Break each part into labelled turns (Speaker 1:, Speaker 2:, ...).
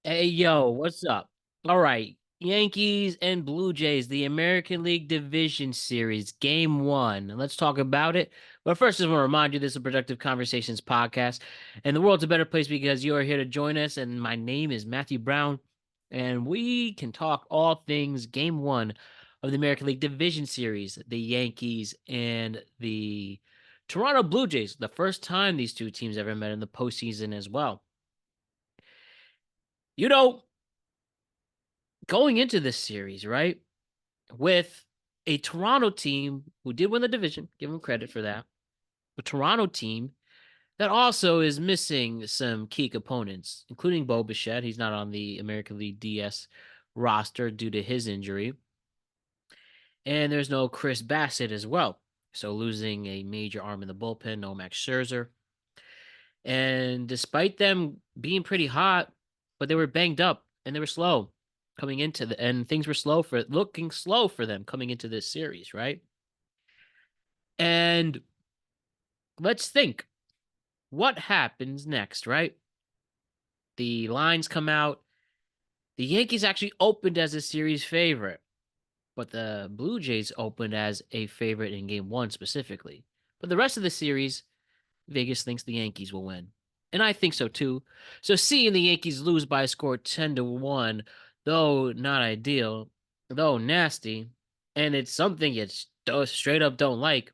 Speaker 1: Hey, yo, what's up? All right, Yankees and Blue Jays, the American League Division Series, Game 1. Let's talk about it. But first, I just want to remind you this is a Productive Conversations podcast, and the world's a better place because you are here to join us. And my name is Matthew Brown, and we can talk all things Game 1 of the American League Division Series, the Yankees and the Toronto Blue Jays, the first time these two teams ever met in the postseason as well. You know, going into this series, right, with a Toronto team who did win the division, give them credit for that. A Toronto team that also is missing some key components, including Bo Bichette. He's not on the American League DS roster due to his injury. And there's no Chris Bassett as well. So losing a major arm in the bullpen, no Max Scherzer. And despite them being pretty hot, but they were banged up and they were slow coming into and things were looking slow for them coming into this series, right? And let's think what happens next, right? The lines come out. The Yankees actually opened as a series favorite, but the Blue Jays opened as a favorite in game 1 specifically. But the rest of the series, Vegas thinks the Yankees will win. And I think so too. So seeing the Yankees lose by a score 10-1, though not ideal, though nasty, and it's something you straight up don't like,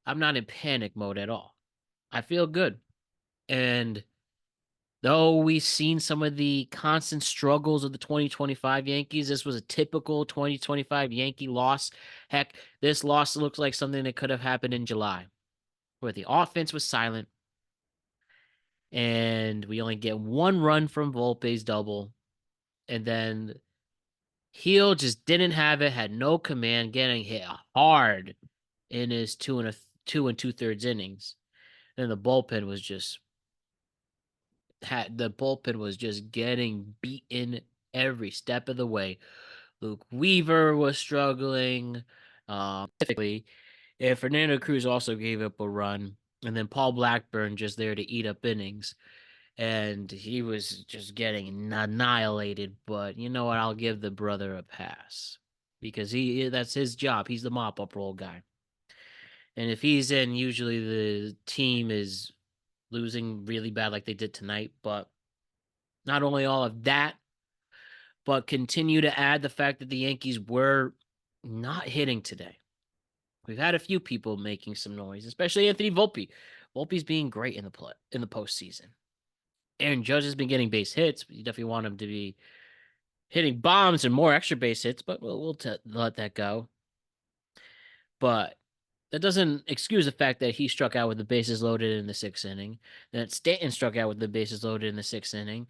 Speaker 1: I'm not in panic mode at all. I feel good. And though we've seen some of the constant struggles of the 2025 Yankees, this was a typical 2025 Yankee loss. Heck, this loss looks like something that could have happened in July, where the offense was silent and we only get one run from Volpe's double. And then Heel just didn't have it, had no command, getting hit hard in his 2 2/3 innings. And the bullpen was just getting beaten every step of the way. Luke Weaver was struggling. Specifically, if Fernando Cruz also gave up a run, and then Paul Blackburn just there to eat up innings. And he was just getting annihilated. But you know what? I'll give the brother a pass because that's his job. He's the mop up role guy. And if he's in, usually the team is losing really bad like they did tonight. But not only all of that, but continue to add the fact that the Yankees were not hitting today. We've had a few people making some noise, especially Anthony Volpe. Volpe's being great in the postseason. Aaron Judge has been getting base hits. But you definitely want him to be hitting bombs and more extra base hits, but we'll let that go. But that doesn't excuse the fact that he struck out with the bases loaded in the 6th inning. That Stanton struck out with the bases loaded in the 6th inning.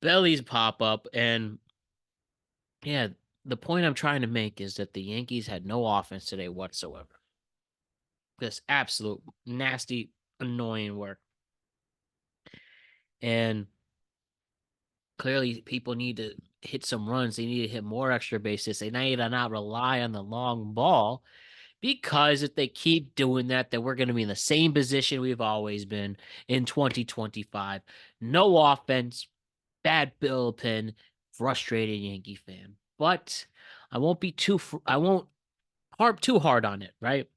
Speaker 1: Bellies pop up, and yeah, the point I'm trying to make is that the Yankees had no offense today whatsoever. Just absolute nasty, annoying work. And clearly people need to hit some runs. They need to hit more extra bases. They need to not rely on the long ball because if they keep doing that, then we're going to be in the same position we've always been in 2025. No offense, bad bullpen, frustrated Yankee fan. But I won't harp too hard on it, right?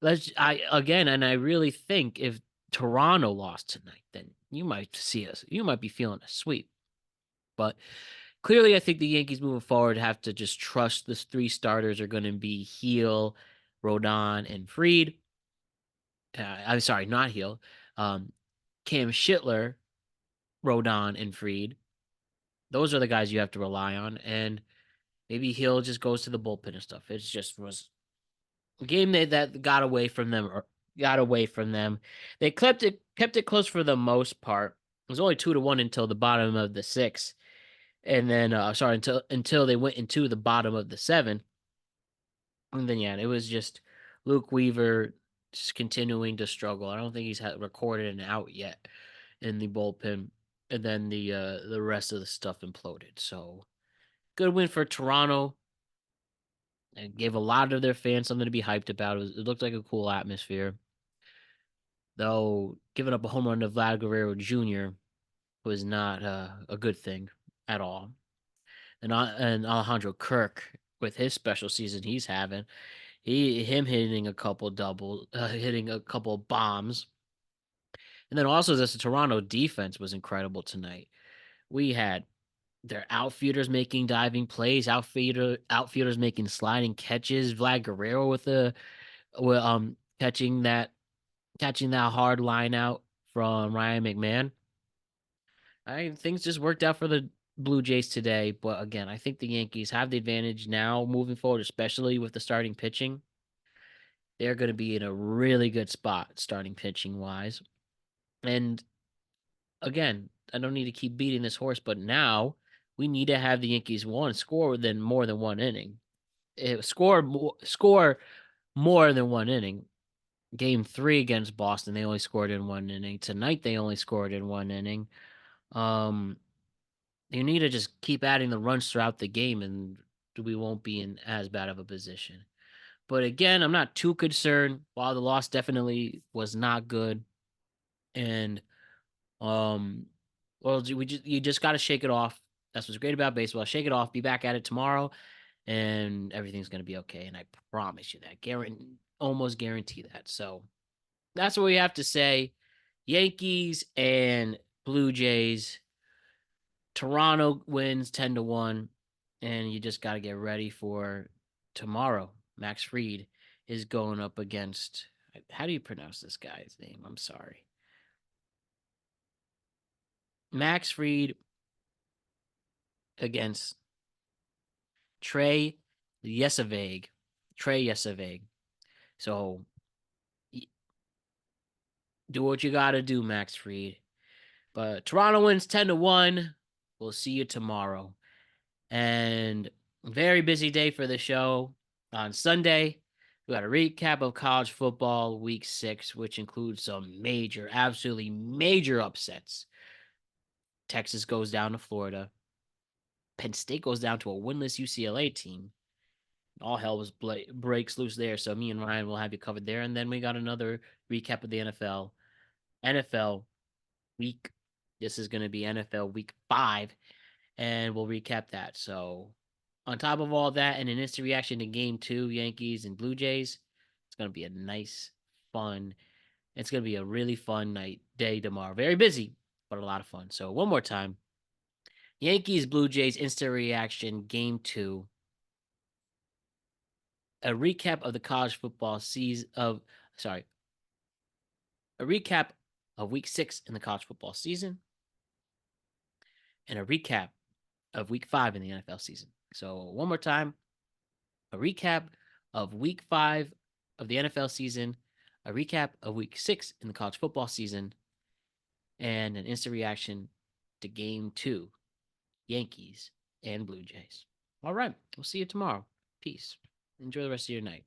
Speaker 1: And I really think if Toronto lost tonight, then you might be feeling a sweep. But clearly, I think the Yankees moving forward have to just trust the 3 starters are going to be Heel, Rodon, and Fried. I'm sorry, not Heel. Cam Schittler, Rodon, and Fried. Those are the guys you have to rely on. And maybe Hill just goes to the bullpen and stuff. It just was a game that got away from them or got away from them. They kept it close for the most part. It was only 2-1 until the bottom of the 6th. And then until they went into the bottom of the 7th. And then yeah, it was just Luke Weaver just continuing to struggle. I don't think he's recorded an out yet in the bullpen. And then the rest of the stuff imploded. So good win for Toronto. It gave a lot of their fans something to be hyped about. It looked like a cool atmosphere. Though giving up a home run to Vlad Guerrero Jr. was not a good thing at all. And Alejandro Kirk with his special season he's having, him hitting a couple hitting a couple bombs, and then also this Toronto defense was incredible tonight. We had their outfielders making diving plays, outfielders making sliding catches. Vlad Guerrero catching that hard line out from Ryan McMahon. Things just worked out for the Blue Jays today, but again, I think the Yankees have the advantage now moving forward, especially with the starting pitching. They're going to be in a really good spot starting pitching wise. And again, I don't need to keep beating this horse, but now we need to have the Yankees score within more than one inning. Score more than one inning. Game 3 against Boston, they only scored in one inning. Tonight, they only scored in one inning. You need to just keep adding the runs throughout the game, and we won't be in as bad of a position. But again, I'm not too concerned. While the loss definitely was not good, and well, you just got to shake it off. That's what's great about baseball. Shake it off. Be back at it tomorrow, and everything's gonna be okay. And I promise you that. Almost guarantee that. So that's what we have to say. Yankees and Blue Jays. Toronto wins 10-1, and you just got to get ready for tomorrow. Max Fried is going up against. How do you pronounce this guy's name? I'm sorry. Max Fried against Trey Yesavage. So do what you got to do, Max Fried. But Toronto wins 10-1. We'll see you tomorrow. And very busy day for the show. On Sunday, we got a recap of college football week 6, which includes some absolutely major upsets. Texas goes down to Florida. Penn State goes down to a winless UCLA team. All hell breaks loose there. So me and Ryan will have you covered there. And then we got another recap of the NFL. NFL week. This is going to be NFL week 5. And we'll recap that. So on top of all that and an instant reaction to game 2, Yankees and Blue Jays, it's going to be a nice, fun, it's going to be a really fun day tomorrow. Very busy, but a lot of fun. So one more time, Yankees, Blue Jays, instant reaction, game 2. A recap of the college football season a recap of week 6 in the college football season, and a recap of week 5 in the NFL season. So one more time, a recap of week 5 of the NFL season, a recap of week 6 in the college football season, and an instant reaction to game 2, Yankees and Blue Jays. All right, we'll see you tomorrow. Peace. Enjoy the rest of your night.